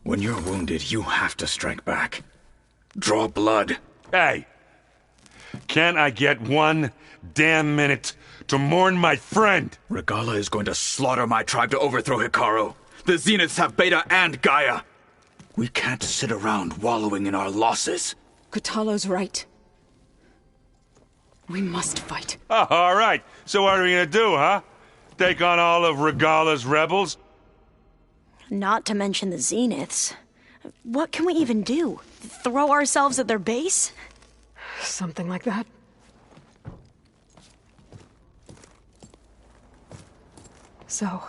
When you're wounded, you have to strike back. Draw blood. Hey! Can't I get one damn minute to mourn my friend? Regalla is going to slaughter my tribe to overthrow Hikaru. The Zeniths have Beta and Gaia. We can't sit around wallowing in our losses. Kotallo's right. We must fight. Oh, all right. So what are we gonna do, huh? Take on all of Regalla's rebels? Not to mention the Zeniths. What can we even do? Throw ourselves at their base? Something like that. So...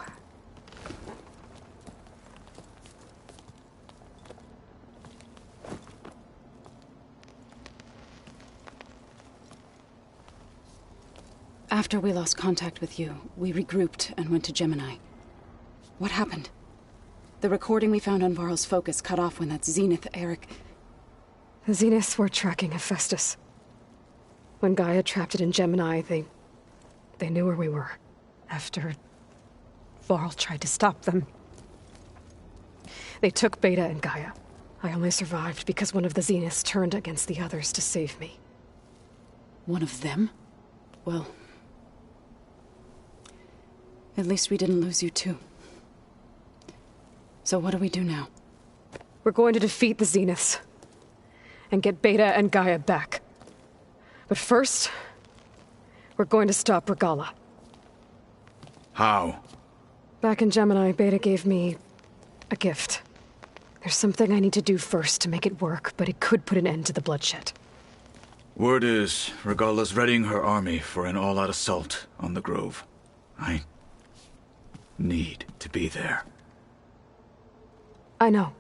After we lost contact with you, we regrouped and went to Gemini. What happened? The recording we found on Varl's focus cut off when that Zenith, Eric... The Zeniths were tracking Hephaestus. When Gaia trapped it in Gemini, they knew where we were. After Varl tried to stop them. They took Beta and Gaia. I only survived because one of the Zeniths turned against the others to save me. One of them? Well... at least we didn't lose you too. So what do we do now? We're going to defeat the Zeniths. And get Beta and Gaia back. But first, we're going to stop Regalla. How? Back in Gemini, Beta gave me a gift. There's something I need to do first to make it work, but it could put an end to the bloodshed. Word is, Regalla's readying her army for an all-out assault on the Grove. I need to be there. I know.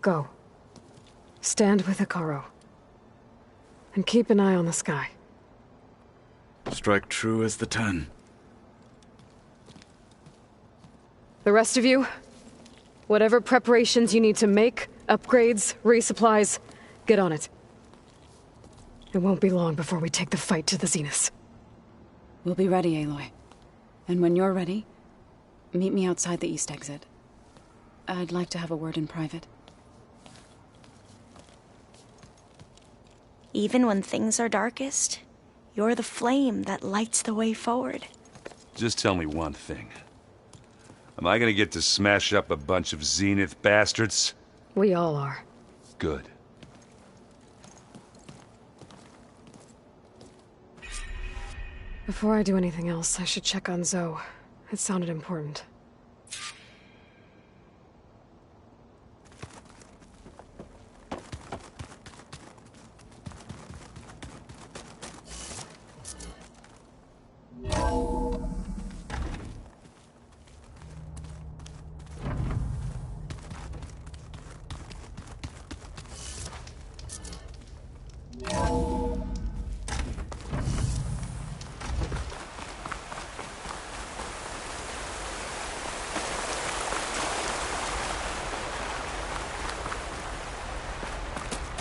Go. Stand with Hikaru. And keep an eye on the sky. Strike true as the 10. The rest of you, whatever preparations you need to make, upgrades, resupplies, get on it. It won't be long before we take the fight to the Zeniths. We'll be ready, Aloy. And when you're ready, meet me outside the east exit. I'd like to have a word in private. Even when things are darkest, you're the flame that lights the way forward. Just tell me one thing. Am I gonna get to smash up a bunch of Zenith bastards? We all are. Good. Before I do anything else, I should check on Zoe. It sounded important.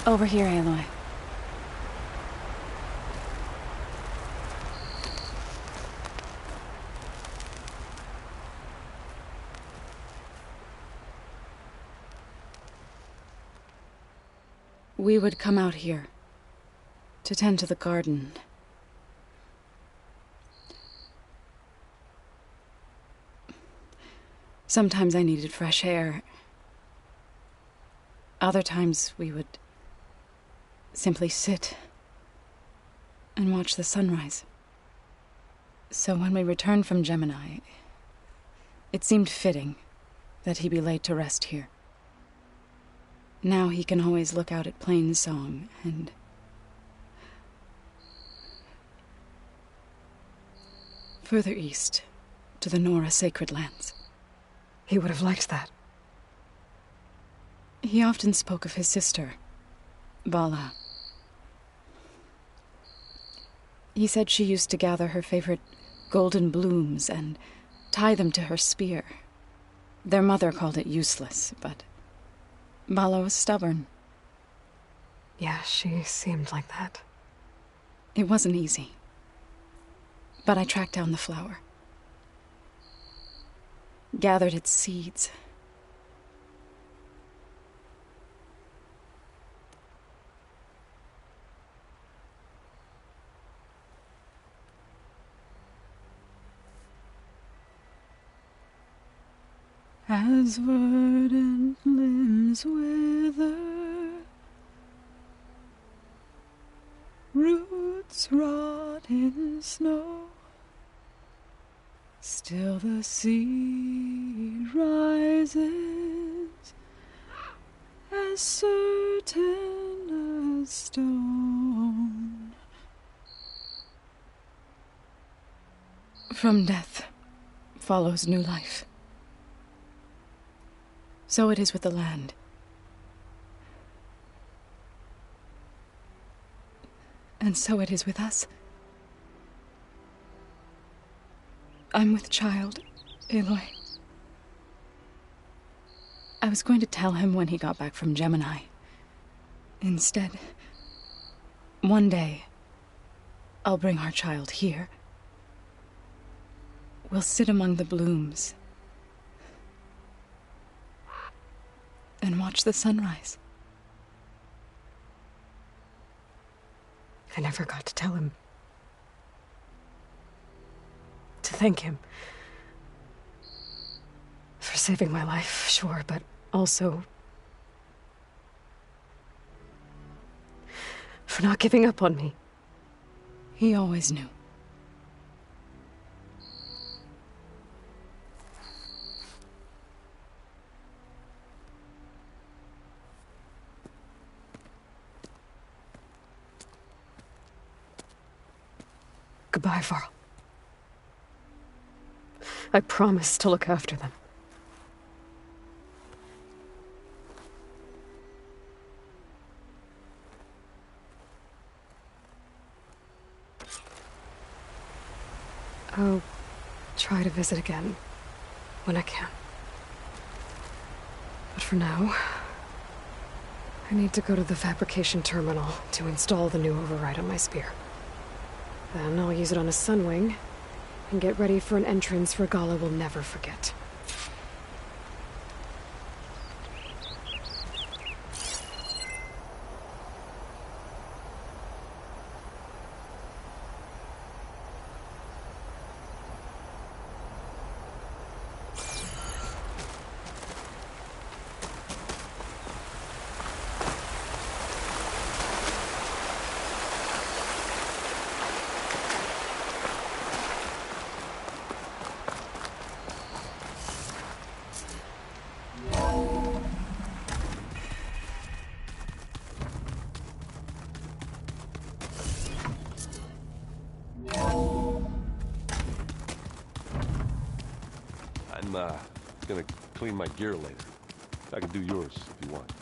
Over here, Aloy. We would come out here to tend to the garden. Sometimes I needed fresh air. Other times we would simply sit and watch the sunrise. So when we returned from Gemini, it seemed fitting that he be laid to rest here. Now he can always look out at Plainsong and... further east, to the Nora Sacred Lands. He would have liked that. He often spoke of his sister, Vala. He said she used to gather her favorite golden blooms and tie them to her spear. Their mother called it useless, but Vala was stubborn. Yeah, she seemed like that. It wasn't easy. But I tracked down the flower. Gathered its seeds. as verdant limbs wither, roots rot in snow, still the seed rises, as certain as stone. From death follows new life. So it is with the land. And so it is with us. I'm with child, Aloy. I was going to tell him when he got back from Gemini. Instead, one day, I'll bring our child here. We'll sit among the blooms and watch the sunrise. I never got to tell him. To thank him. For saving my life, sure, but also for not giving up on me. He always knew. Goodbye, Varl. I promise to look after them. I'll try to visit again when I can. But for now, I need to go to the fabrication terminal to install the new override on my spear. Then I'll use it on a Sunwing and get ready for an entrance Regalla will never forget. I'm gonna clean my gear later. I can do yours if you want.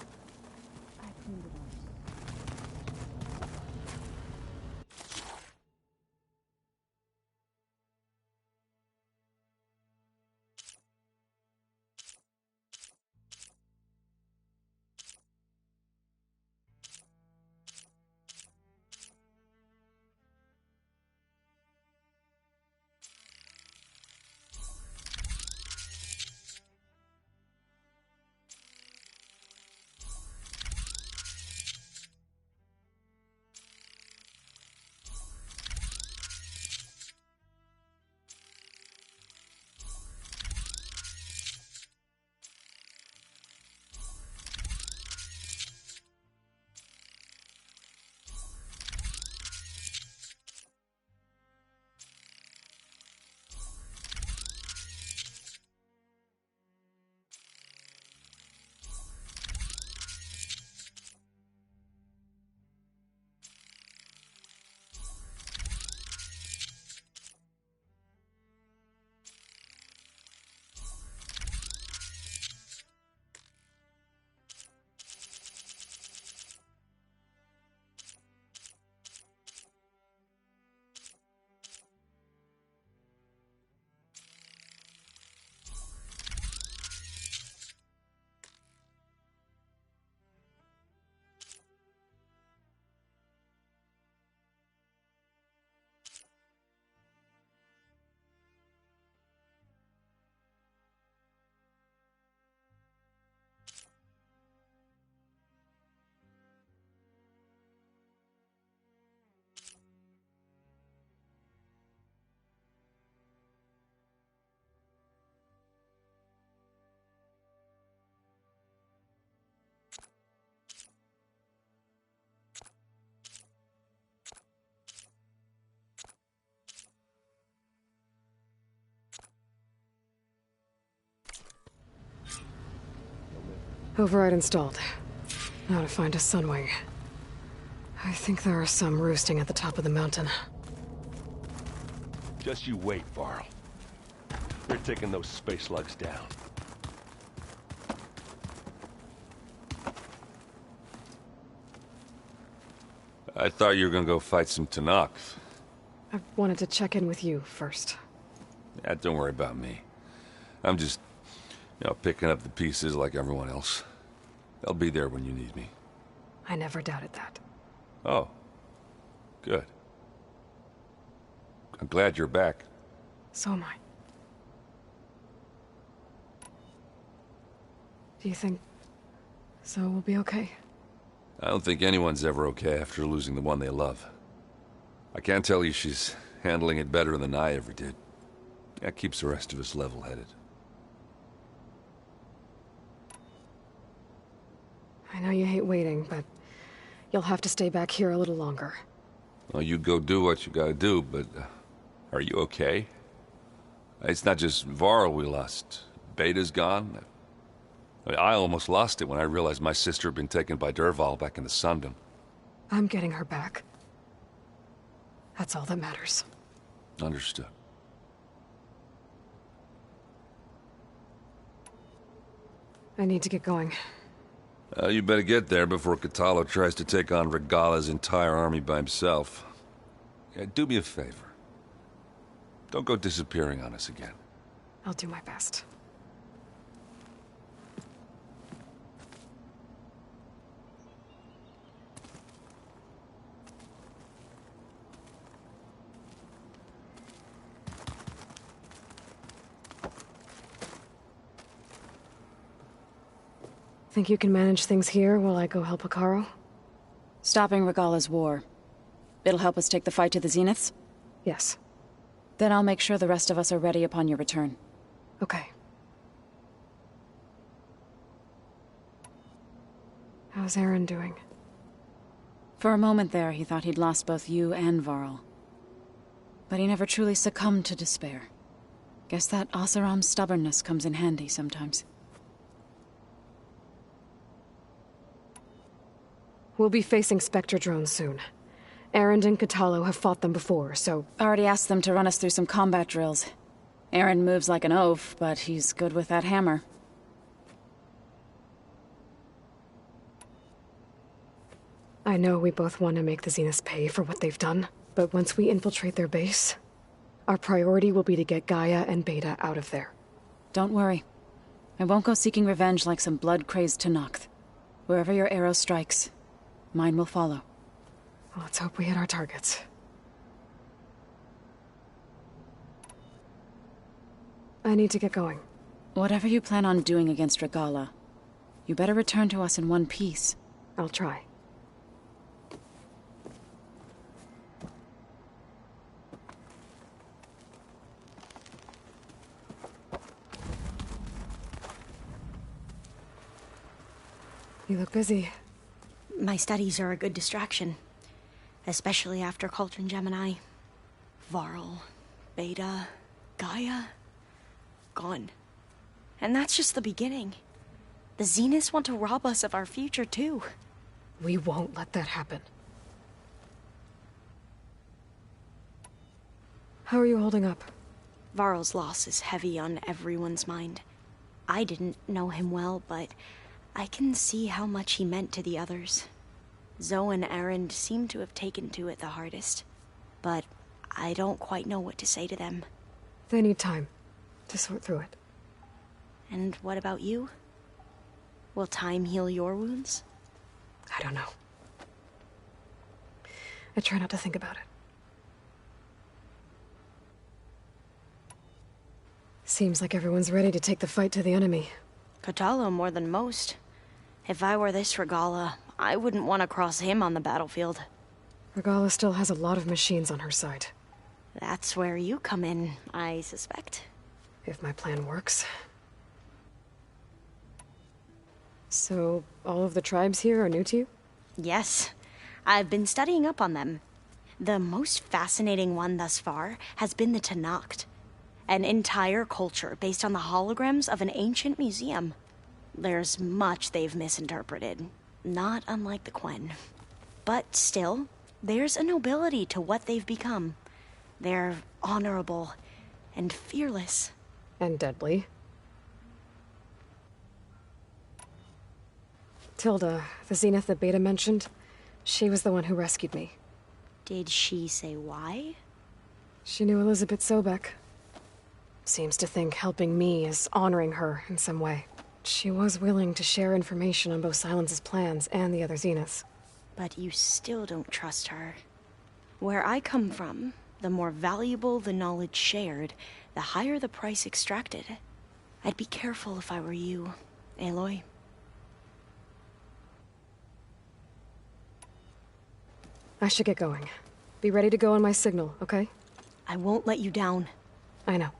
Override installed. Now to find a Sunwing. I think there are some roosting at the top of the mountain. Just you wait, Varl. We're taking those space slugs down. I thought you were gonna go fight some Tenakth. I wanted to check in with you first. Yeah, don't worry about me. I'm just, picking up the pieces like everyone else. I'll be there when you need me. I never doubted that. Oh. Good. I'm glad you're back. So am I. Do you think Zoe will be okay? I don't think anyone's ever okay after losing the one they love. I can't tell you she's handling it better than I ever did. That keeps the rest of us level-headed. I know you hate waiting, but you'll have to stay back here a little longer. Well, you go do what you gotta do, but are you okay? It's not just Varl we lost. Beta's gone. I almost lost it when I realized my sister had been taken by Dervahl back in the Sundom. I'm getting her back. That's all that matters. Understood. I need to get going. You better get there before Kotallo tries to take on Regalla's entire army by himself. Yeah, do me a favor. Don't go disappearing on us again. I'll do my best. Think you can manage things here while I go help Hekarro? Stopping Regalla's war. It'll help us take the fight to the Zeniths? Yes. Then I'll make sure the rest of us are ready upon your return. Okay. How's Aaron doing? For a moment there, he thought he'd lost both you and Varl. But he never truly succumbed to despair. Guess that Oseram's stubbornness comes in handy sometimes. We'll be facing Spectre drones soon. Erend and Kotallo have fought them before, so... Already asked them to run us through some combat drills. Erend moves like an oaf, but he's good with that hammer. I know we both want to make the Zeniths pay for what they've done, but once we infiltrate their base, our priority will be to get Gaia and Beta out of there. Don't worry. I won't go seeking revenge like some blood-crazed Tenakth. Wherever your arrow strikes, mine will follow. Let's hope we hit our targets. I need to get going. Whatever you plan on doing against Regalla, you better return to us in one piece. I'll try. You look busy. My studies are a good distraction. Especially after Cauldron Gemini. Varl, Beta, Gaia... gone. And that's just the beginning. The Zeniths want to rob us of our future, too. We won't let that happen. How are you holding up? Varl's loss is heavy on everyone's mind. I didn't know him well, but I can see how much he meant to the others. Zoe and Erend seem to have taken to it the hardest, but I don't quite know what to say to them. They need time to sort through it. And what about you? Will time heal your wounds? I don't know. I try not to think about it. Seems like everyone's ready to take the fight to the enemy. Kotallo more than most. If I were this Regalla, I wouldn't want to cross him on the battlefield. Regalla still has a lot of machines on her side. That's where you come in, I suspect. If my plan works. So, all of the tribes here are new to you? Yes. I've been studying up on them. The most fascinating one thus far has been the Tenakth. An entire culture based on the holograms of an ancient museum. There's much they've misinterpreted, not unlike the Quen. But still, there's a nobility to what they've become. They're honorable and fearless. And deadly. Tilda, the Zenith that Beta mentioned, she was the one who rescued me. Did she say why? She knew Elizabeth Sobek. Seems to think helping me is honoring her in some way. She was willing to share information on both Silence's plans and the other Zeniths. But you still don't trust her. Where I come from, the more valuable the knowledge shared, the higher the price extracted. I'd be careful if I were you, Aloy. I should get going. Be ready to go on my signal, okay? I won't let you down. I know.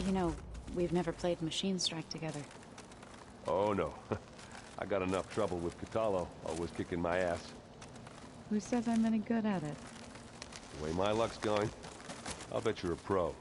You know, we've never played Machine Strike together. Oh no. I got enough trouble with Kotallo, always kicking my ass. Who says I'm any good at it? The way my luck's going, I'll bet you're a pro.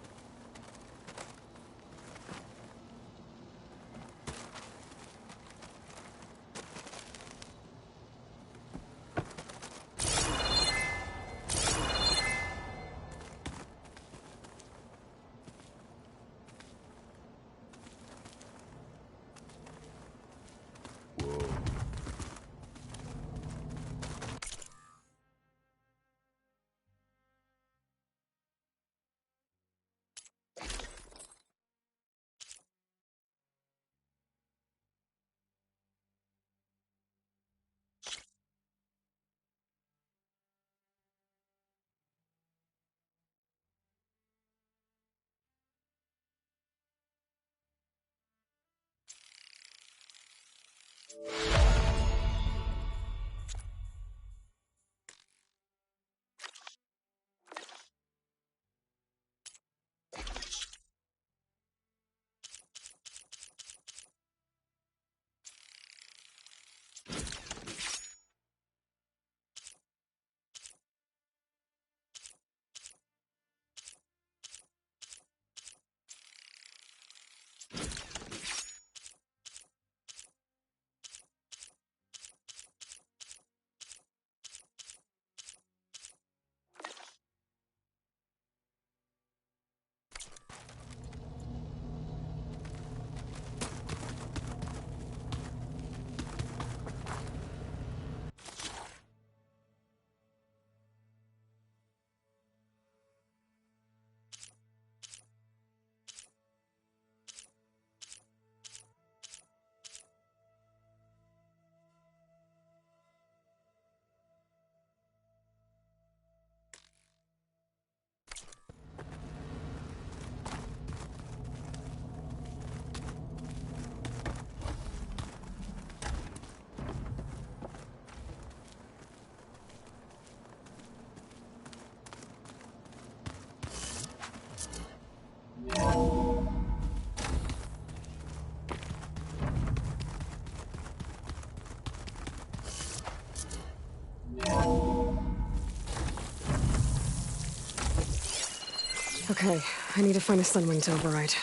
Okay, I need to find a Sunwing to override.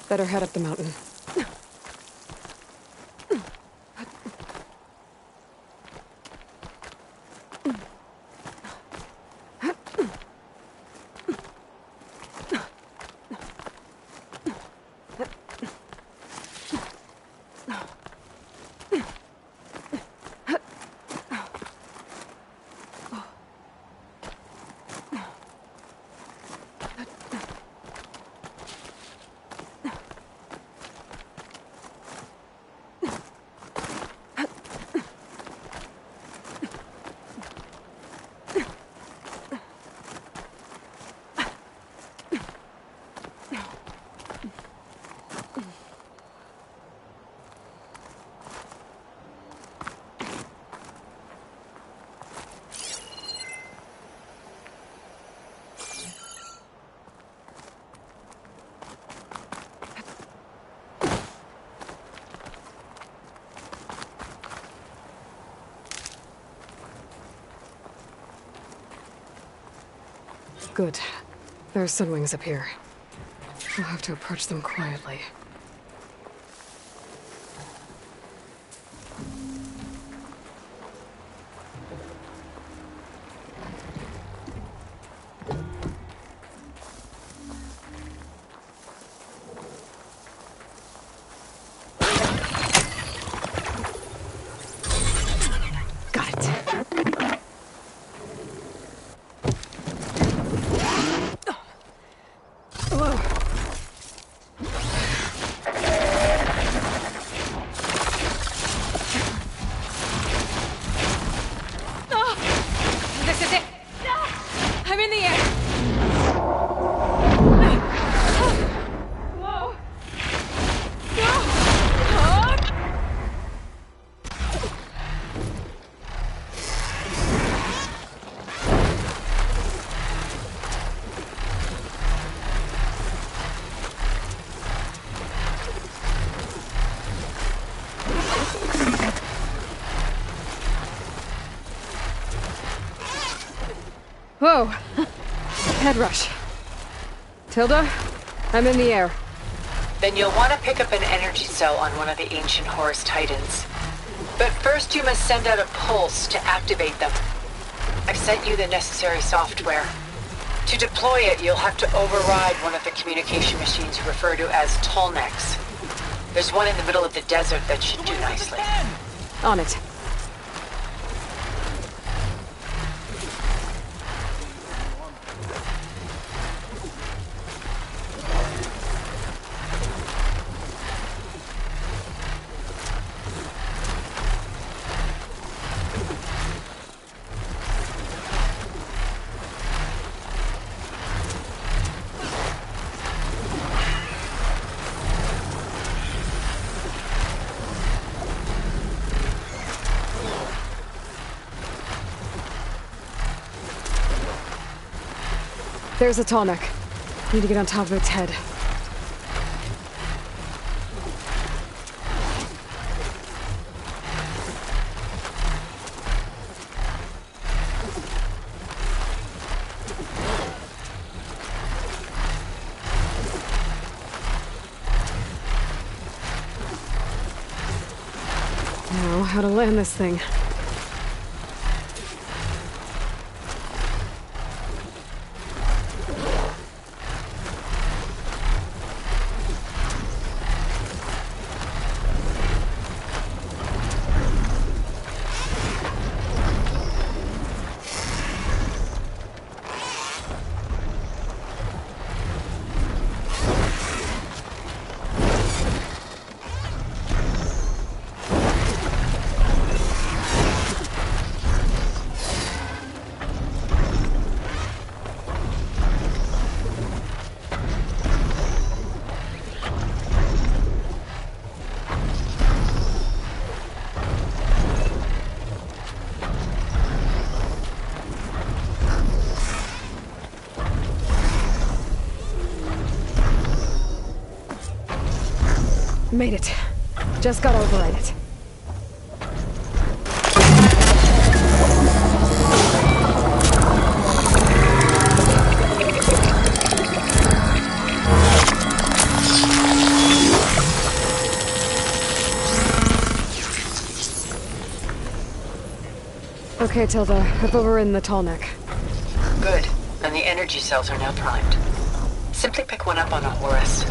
Better head up the mountain. Good. There are Sunwings up here. We'll have to approach them quietly. Got it. This is it! I'm in the air! Whoa! Whoa! Head rush. Tilda, I'm in the air. Then you'll want to pick up an energy cell on one of the ancient Horus Titans. But first you must send out a pulse to activate them. I've sent you the necessary software. To deploy it, you'll have to override one of the communication machines you refer to as Tolnecs. There's one in the middle of the desert that should do nicely. On it. There's a Tallneck. Need to get on top of its head. Now, how to land this thing. Made it. Just gotta override it. Okay, Tilda. I've overridden the Tallneck. Good. And the energy cells are now primed. Simply pick one up on a Horus.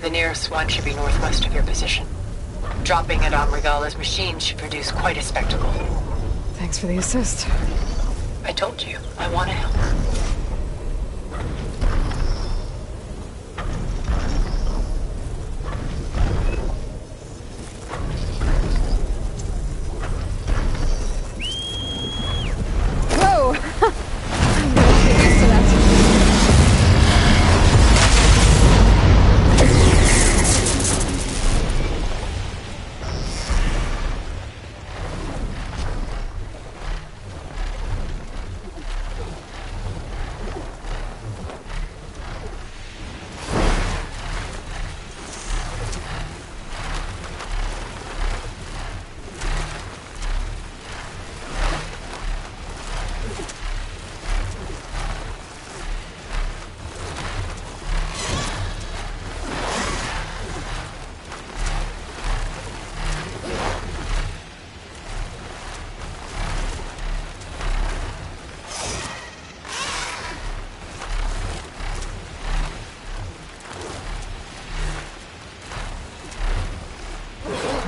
The nearest one should be northwest of your position. Dropping it on Regalla's machine should produce quite a spectacle. Thanks for the assist. I told you, I want to help. Whoa! I'm gonna get used to that.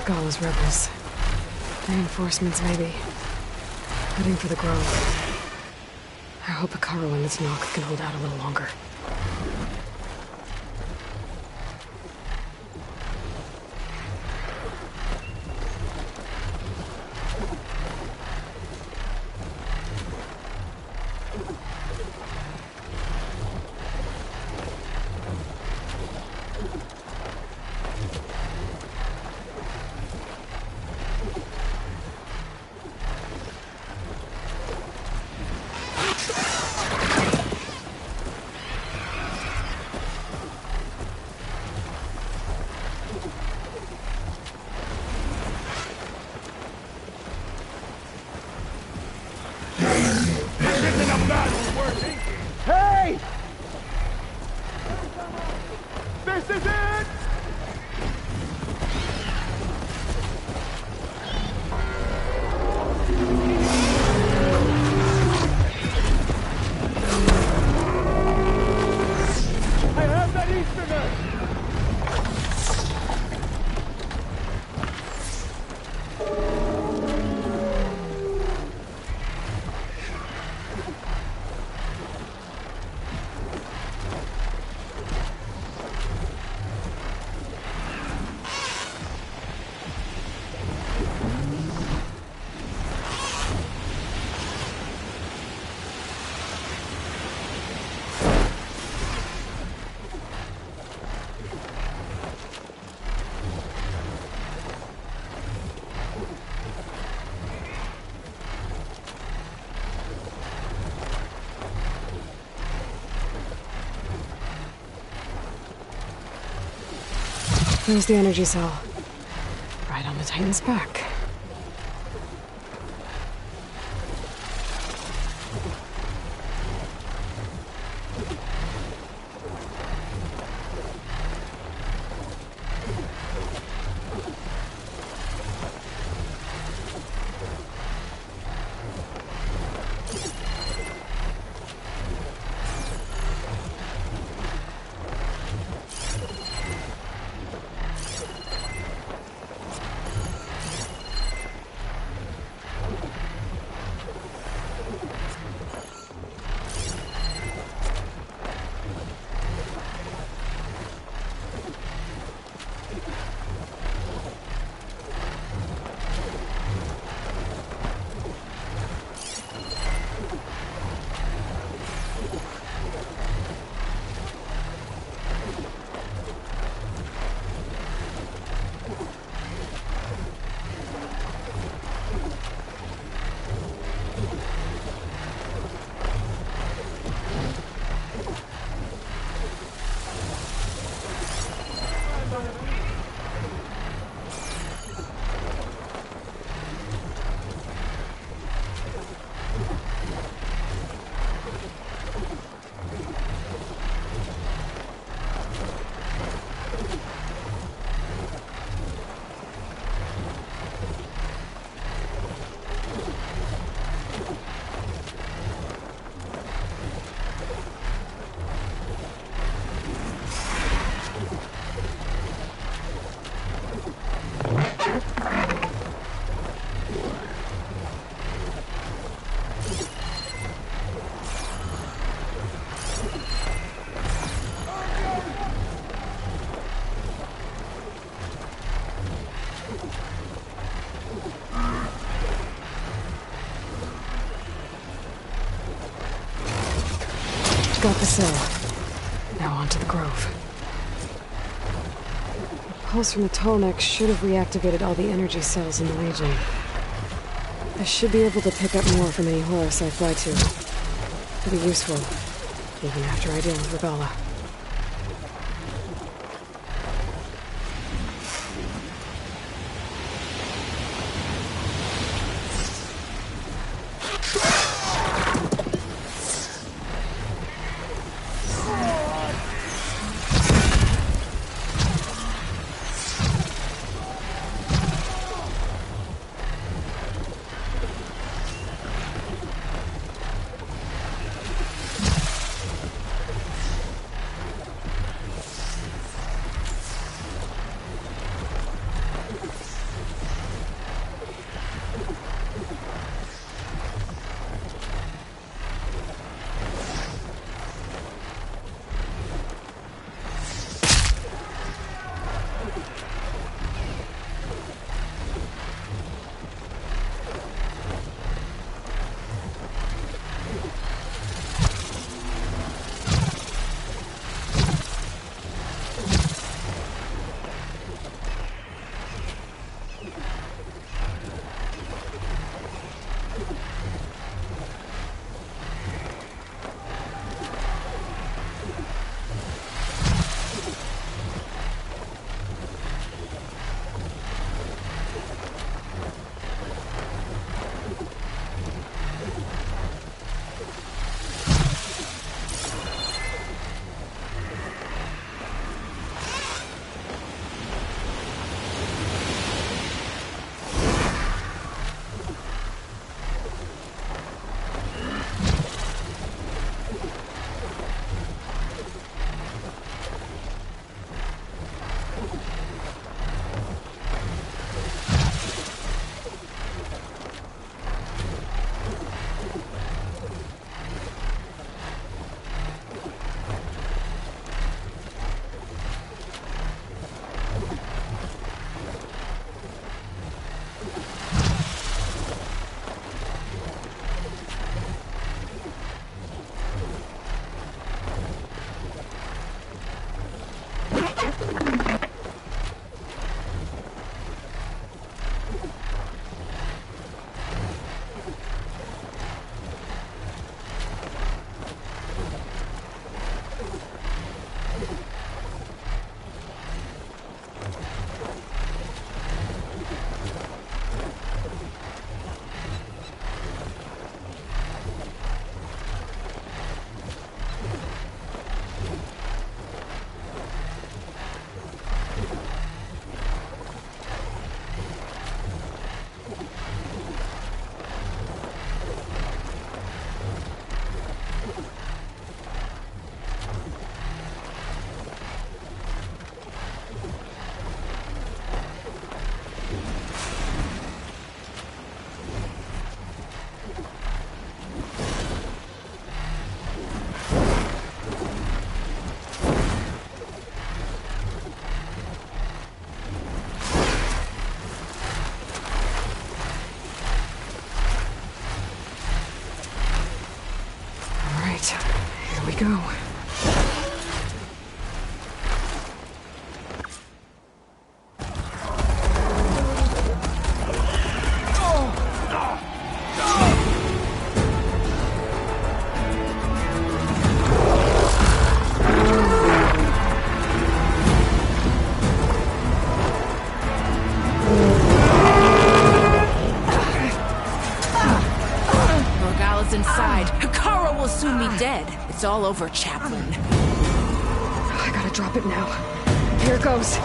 Regala's rebels. Reinforcements, maybe. Heading for the Grove. I hope Hekarro and this knock can hold out a little longer. Hey! This is it! I have that Easterner! There's the energy cell. Right on the Titan's back. Got the cell. Now on to the Grove. The pulse from the Tallneck should have reactivated all the energy cells in the Legion. I should be able to pick up more from any Horus I fly to. It'll be useful, even after I deal with Regalla. go. Morgala's inside. Hikaru will soon be dead. It's all over, Chaplain. I gotta drop it now. Here it goes.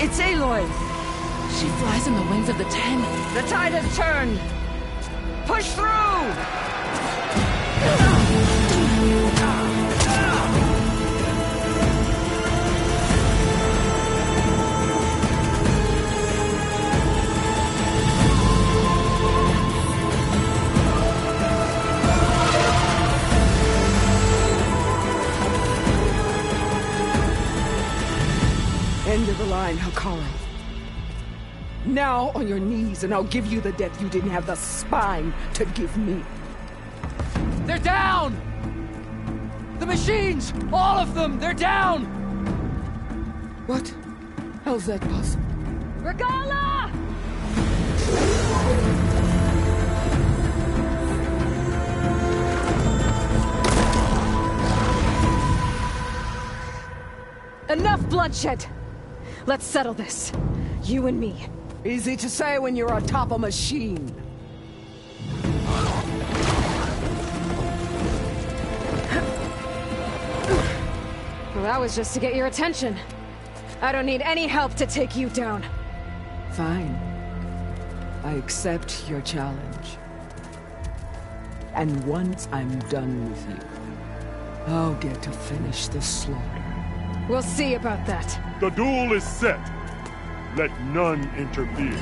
It's Aloy! She flies in the wings of the Ten. The tide has turned! Push through! End of the line, Hikaru. Now on your knees, and I'll give you the death you didn't have the spine to give me. They're down! The machines! All of them! They're down! What? How's that possible? Regala! Enough bloodshed! Let's settle this. You and me. Easy to say when you're atop a machine. Well, that was just to get your attention. I don't need any help to take you down. Fine. I accept your challenge. And once I'm done with you, I'll get to finish the slaughter. We'll see about that. The duel is set. Let none interfere.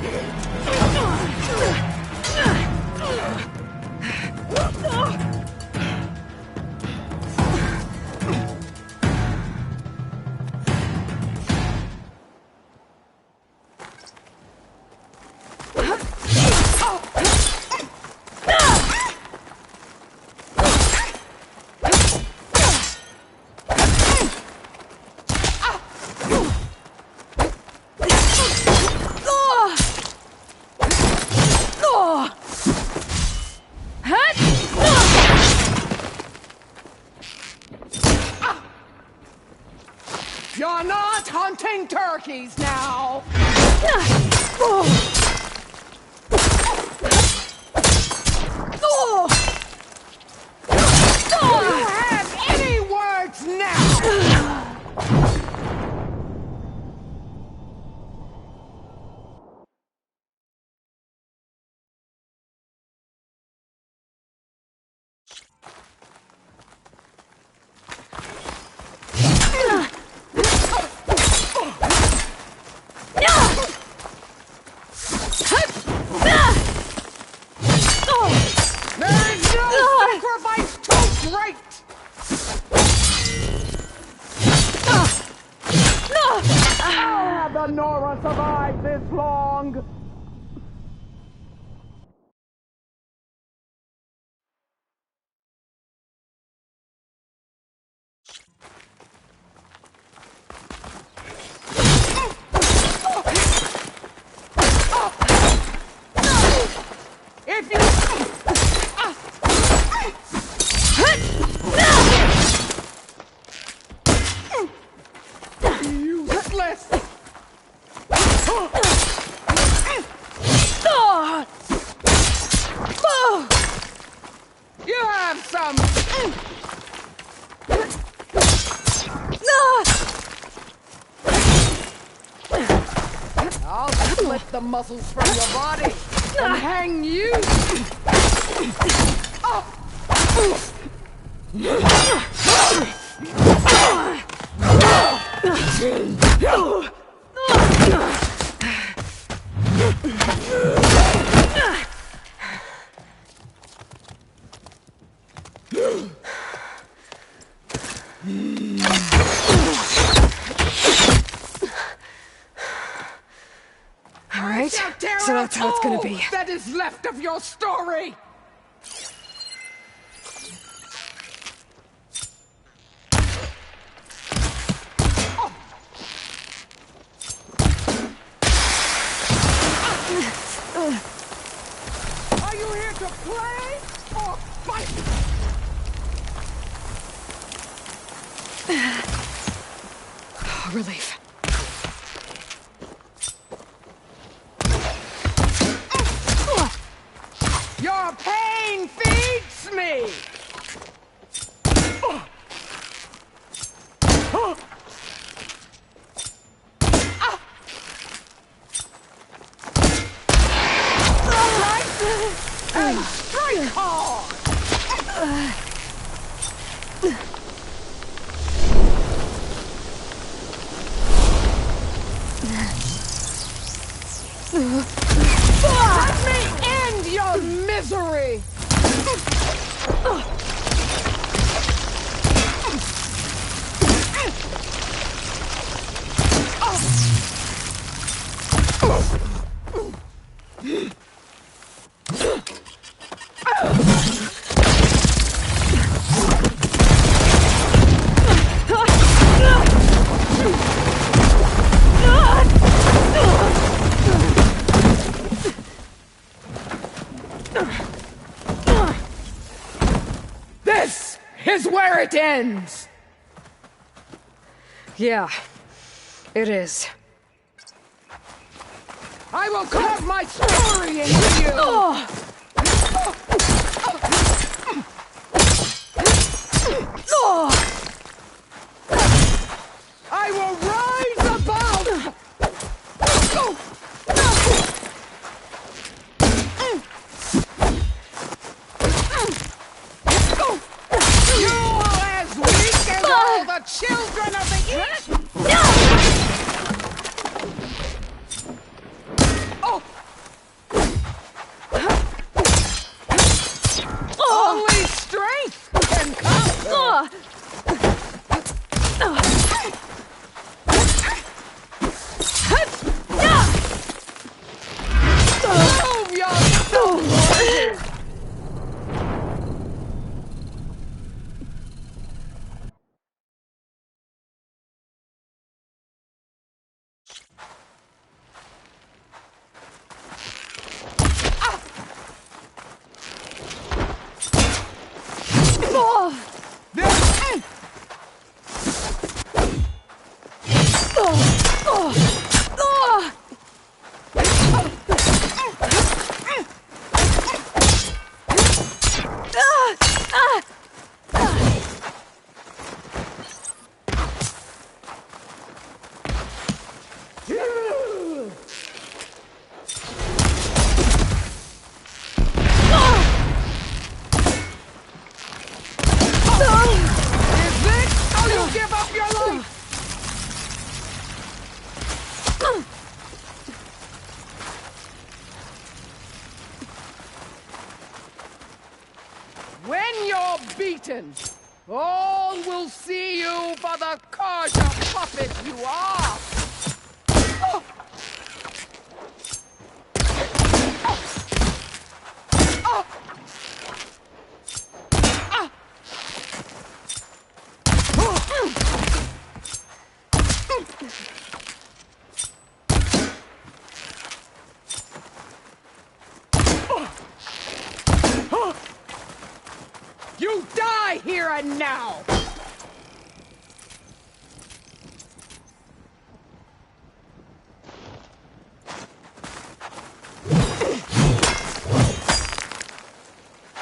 You're not hunting turkeys now! Do you have any words now? The Nora survived this long! If you... Useless! You have some! I'll split the muscles from your body and hang you! All right, so that's how it's gonna be. That is left of your story! Are you here to play or fight? Relief. Your pain feeds me! And strike hard! Let me end your misery! This is where it ends! Yeah, it is. I will carve my story into you! I will rise above! You as weak as all the children of the East! Only strength can conquer! Prove yourself worthy! Is this how you give up your life? When you're beaten, all will see you for the Carja puppet you are! You die here and now!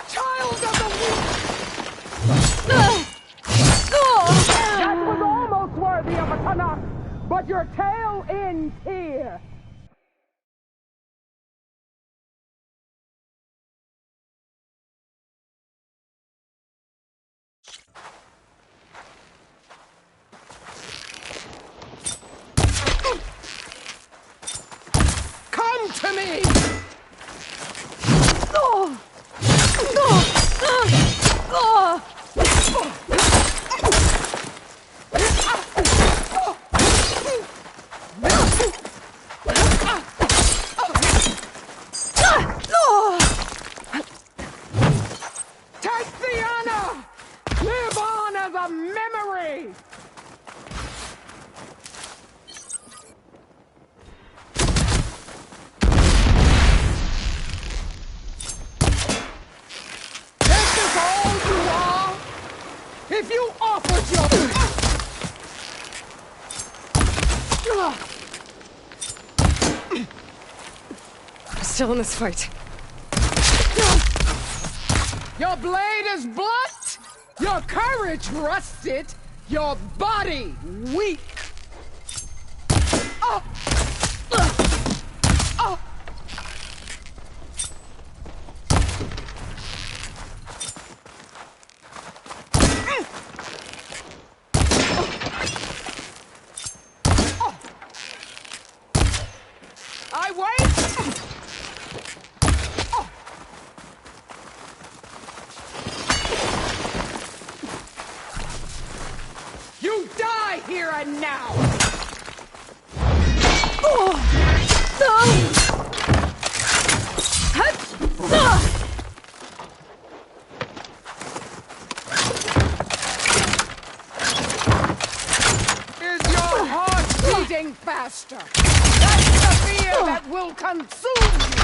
Child of the weak! That was almost worthy of a Tanakh, but your tale ends here! still in this fight. Your blade is blunt, your courage rusted, your body weak. Oh. Oh. I wait. You die here and now. Is your heart beating faster? That's the fear that will consume you!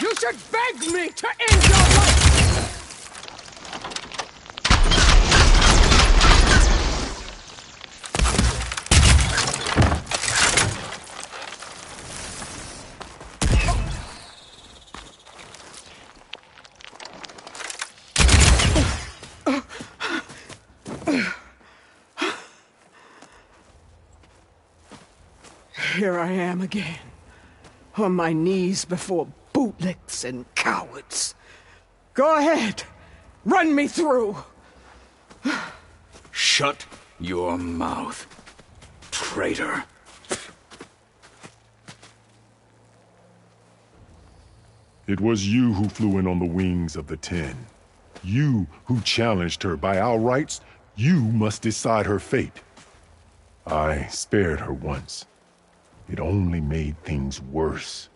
You should beg me to end your life! Here I am again, on my knees before bootlicks and cowards. Go ahead, run me through. Shut your mouth, traitor. It was you who flew in on the wings of the Ten. You who challenged her. By our rights, you must decide her fate. I spared her once. It only made things worse.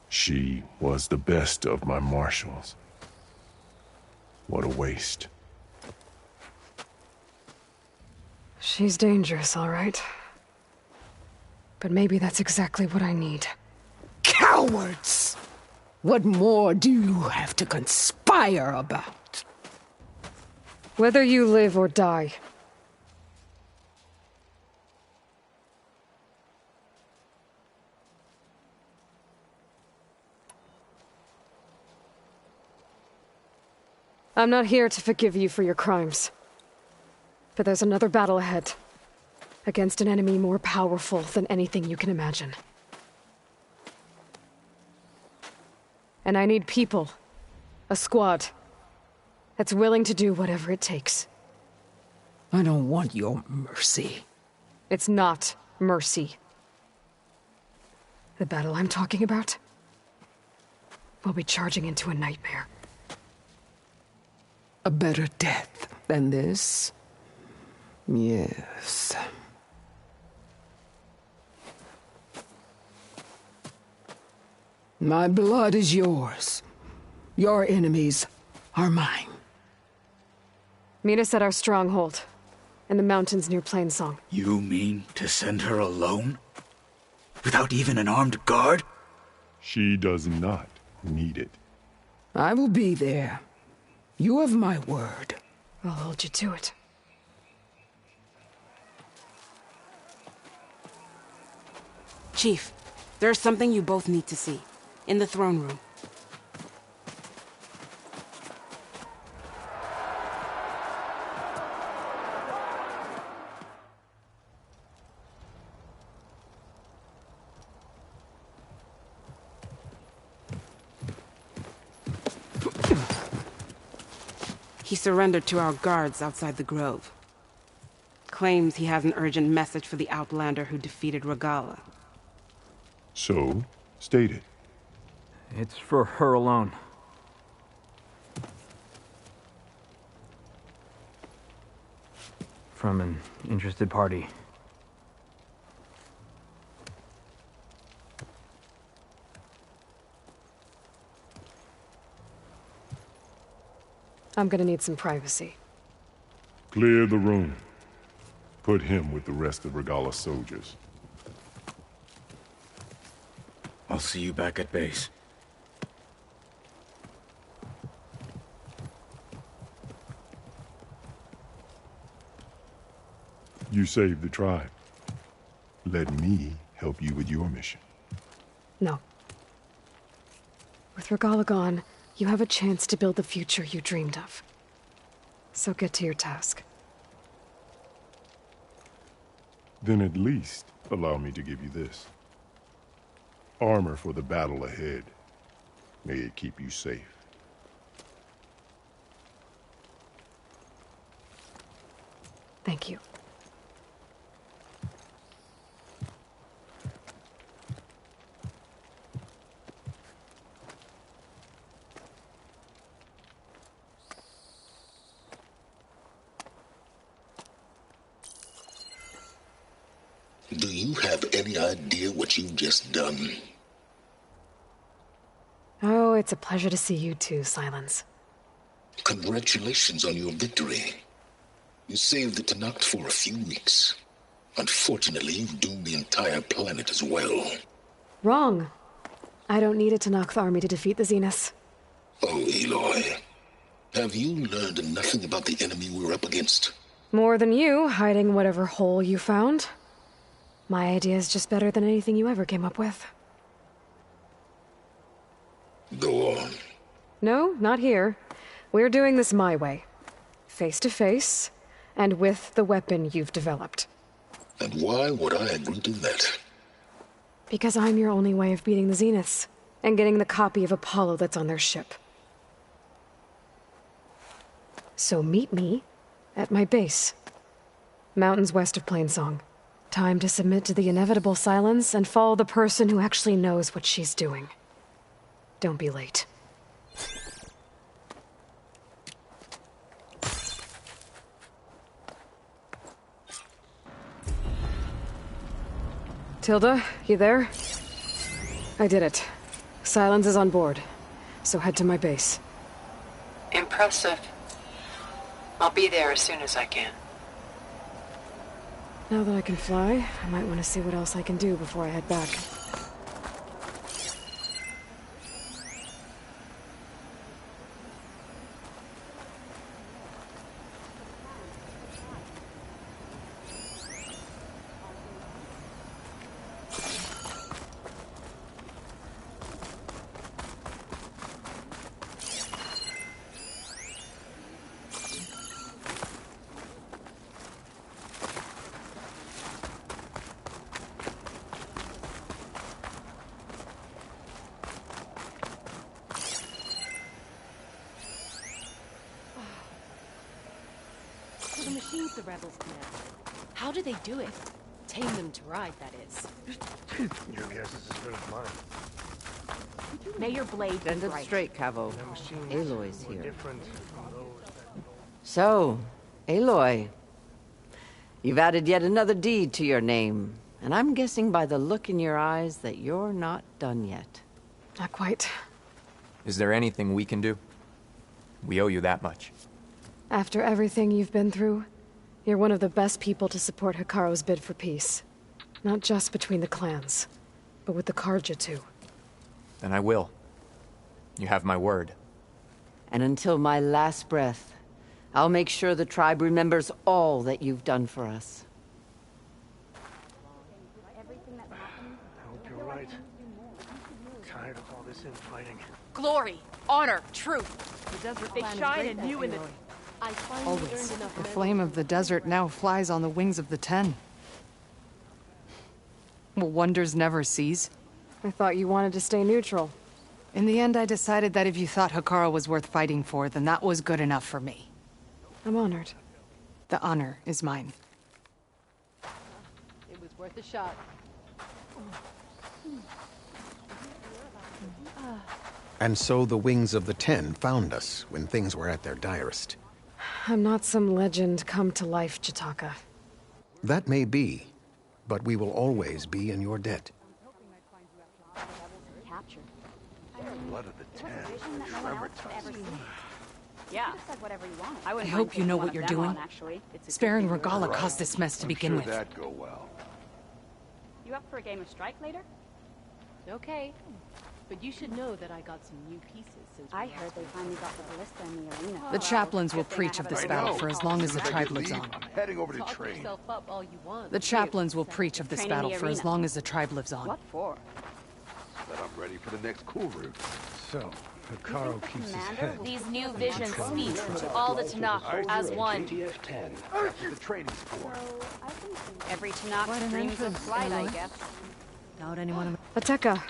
She was the best of my marshals. What a waste. She's dangerous, all right. But maybe that's exactly what I need. Cowards! What more do you have to conspire about? Whether you live or die. I'm not here to forgive you for your crimes. But there's another battle ahead. Against an enemy more powerful than anything you can imagine. And I need people. A squad. That's willing to do whatever it takes. I don't want your mercy. It's not mercy. The battle I'm talking about will be charging into a nightmare. A better death than this? Yes. My blood is yours. Your enemies are mine. Meet us at our stronghold, in the mountains near Plainsong. You mean to send her alone? Without even an armed guard? She does not need it. I will be there. You have my word. I'll hold you to it. Chief, there's something you both need to see. In the throne room. He surrendered to our guards outside the grove. Claims he has an urgent message for the Outlander who defeated Regalla. So, state it. It's for her alone. From an interested party. I'm gonna need some privacy. Clear the room. Put him with the rest of Regalla's soldiers. I'll see you back at base. You saved the tribe. Let me help you with your mission. No. With Regalla gone, you have a chance to build the future you dreamed of. So get to your task. Then at least allow me to give you this. Armor for the battle ahead. May it keep you safe. Thank you. Do you have any idea what you've just done? Oh, it's a pleasure to see you too, Silence. Congratulations on your victory. You saved the Tenakth for a few weeks. Unfortunately, you've doomed the entire planet as well. Wrong. I don't need a Tenakth army to defeat the Zeniths. Oh, Aloy. Have you learned nothing about the enemy we're up against? More than you, hiding whatever hole you found. My idea is just better than anything you ever came up with. Go on. No, not here. We're doing this my way. Face to face, and with the weapon you've developed. And why would I agree to that? Because I'm your only way of beating the Zeniths, and getting the copy of Apollo that's on their ship. So meet me at my base. Mountains west of Plainsong. Time to submit to the inevitable silence and follow the person who actually knows what she's doing. Don't be late. Tilda, you there? I did it. Silence is on board, so head to my base. Impressive. I'll be there as soon as I can. Now that I can fly, I might want to see what else I can do before I head back. The machines the rebels command. How do they do it? Tame them to ride, that is. Your guess is as good as mine. May your blade Send be it bright. straight, Cavo. The machines Aloy's were here. different from those. So, Aloy. You've added yet another deed to your name. And I'm guessing by the look in your eyes that you're not done yet. Not quite. Is there anything we can do? We owe you that much. After everything you've been through, you're one of the best people to support Hikaru's bid for peace. Not just between the clans, but with the Carja too. And I will. You have my word. And until my last breath, I'll make sure the tribe remembers all that you've done for us. I hope you're right. Tired of all this infighting. Glory, honor, truth. The desert They shine in you in the... I finally Always. earned enough The memory. flame of the desert now flies on the wings of the Ten. Will wonders never cease? I thought you wanted to stay neutral. In the end, I decided that if you thought Hikaru was worth fighting for, then that was good enough for me. I'm honored. The honor is mine. It was worth a shot. And so the Wings of the Ten found us when things were at their direst. I'm not some legend come to life, Jataka. That may be, but we will always be in your debt. The blood of the Ten. Trevor Tusk. Yeah, said whatever you want. I hope you know what you're doing. Sparing Regalla caused this mess to begin with. That'd go well. You up for a game of strike later? Okay. But you should know that I got some new pieces since I heard they finally got the ballista in the arena. The chaplains will preach of this battle for as long as the tribe lives on. I'm heading over to Talk train. yourself up all you want. The chaplains will preach of this Train in battle the for as arena. long as the tribe lives on. What for? But I'm ready for the next cool route. So, Hikaru keeps his head. These new visions speak to all the Tanakh as one. JTF-10. That's what the training's for. Every Tanakh Quite an dreams of entrance, flight, I Aloy. guess. Doubt anyone. Ateka.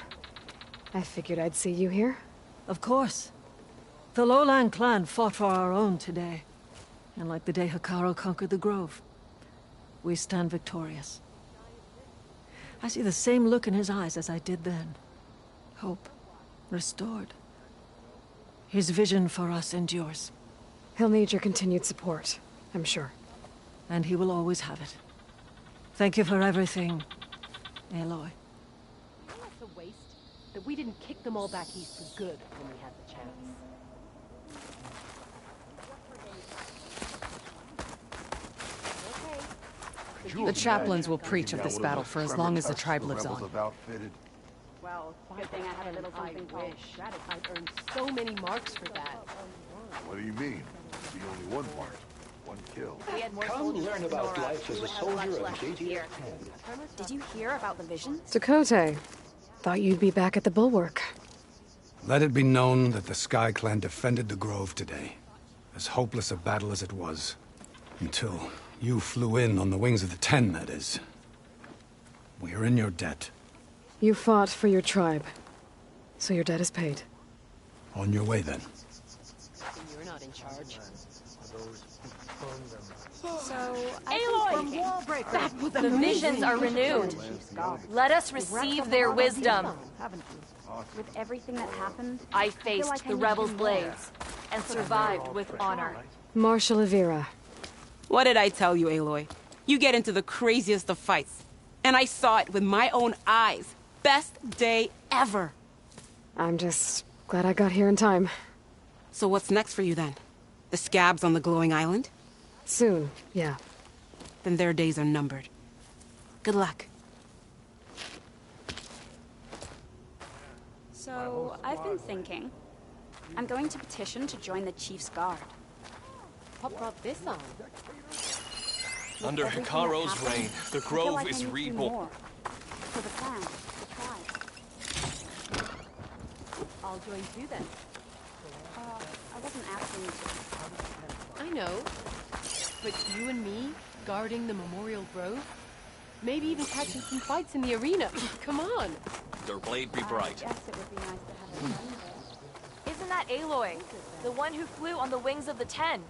I figured I'd see you here. Of course. The Lowland clan fought for our own today. And like the day Hikaru conquered the Grove, we stand victorious. I see the same look in his eyes as I did then. Hope. Restored. His vision for us endures. He'll need your continued support, I'm sure. And he will always have it. Thank you for everything, Aloy. It's a waste that we didn't kick them all back east for good when we had the chance. The chaplains will preach of this battle for as long as the tribe lives on. Well, good thing I had a little something called strategy. I earned so many marks for that. What do you mean? The only one mark. One kill. We had more Come soldiers learn than about Nora. life as We a had much soldier of less here. JTF-10. Did you hear about the visions? Dakota. Thought you'd be back at the Bulwark. Let it be known that the Sky Clan defended the Grove today. As hopeless a battle as it was. Until you flew in on the wings of the Ten, that is. We are in your debt. You fought for your tribe, so your debt is paid. On your way, then. You're not in charge. So, Aloy! The visions are renewed. Let us receive their wisdom. with everything that happened, I feel faced like I the need rebels' you blades and survived with honor. Marshal Avira. What did I tell you, Aloy? You get into the craziest of fights. And I saw it with my own eyes. Best day ever. I'm just glad I got here in time. So what's next for you then? The scabs on the glowing island? Soon, yeah. Then their days are numbered. Good luck. So, I've been thinking. I'm going to petition to join the Chief's Guard. What brought this on? Under everything that Hikaru's happened, reign, the I feel Grove like I is need to do reborn. more. For the clan, the tribe. I'll join too then. I wasn't asking you to. I know. But you and me, guarding the Memorial Grove? Maybe even catching some fights in the arena. Come on. Their blade be bright. Yes, it would be nice to have a friend. Isn't that Aloy? The one who flew on the wings of the Ten?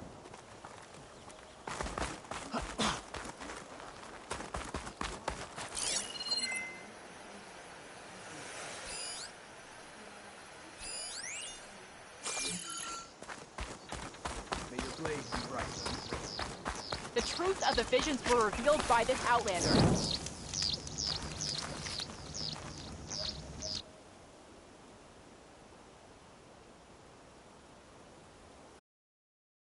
The truth of the visions were revealed by this Outlander.